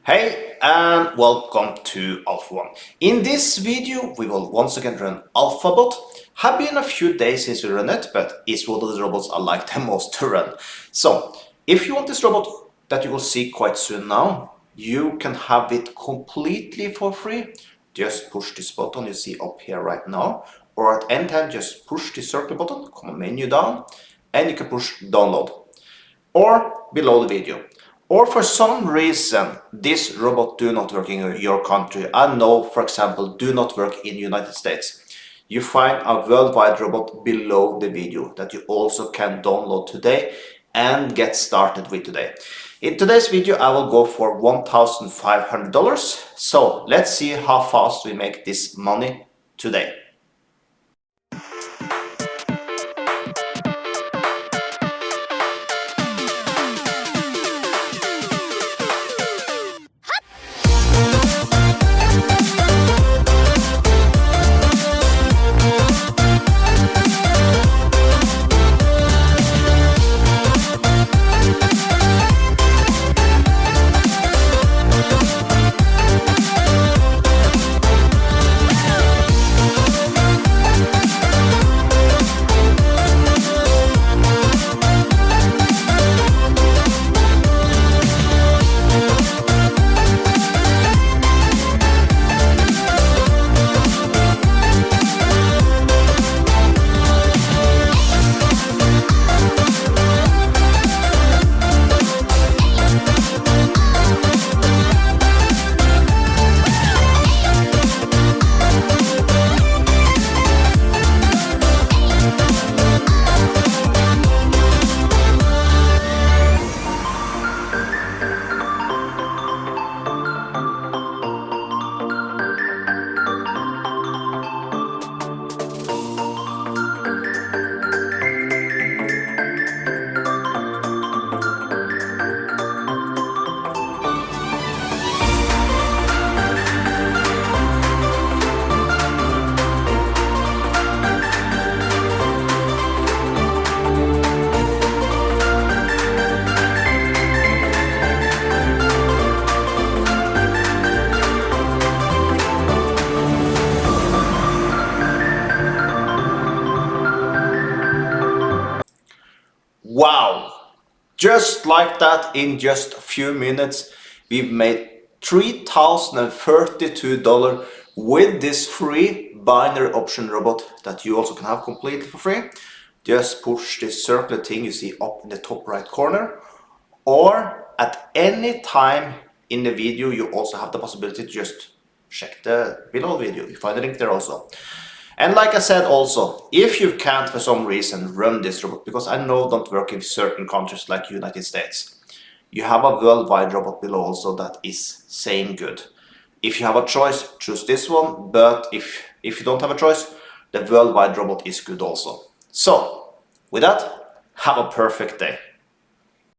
Hey and welcome to Alpha 1. In this video we will once again run AlphaBot. Have been a few days since we run it, but it's one of the robots I like the most to run. So if you want this robot that you will see quite soon now, you can have it completely for free. Just push this button you see up here right now, or at any time just push the circle button, come a menu down, and you can push download or below the video. Or for some reason this robot do not work in your country, I know for example do not work in United States, you find a worldwide robot below the video that you also can download today and get started with today. In today's video I will go for $1,500, so let's see how fast we make this money today. Wow! Just like that, in just a few minutes, we've made $3,032 with this free binary option robot that you also can have completely for free. Just push this circular thing you see up in the top right corner, or at any time in the video you also have the possibility to just check the below video. You find the link there also. And like I said also, if you can't for some reason run this robot, because I know don't work in certain countries like United States, you have a worldwide robot below also that is same good. If you have a choice, choose this one, but if you don't have a choice, the worldwide robot is good also. So, with that, have a perfect day.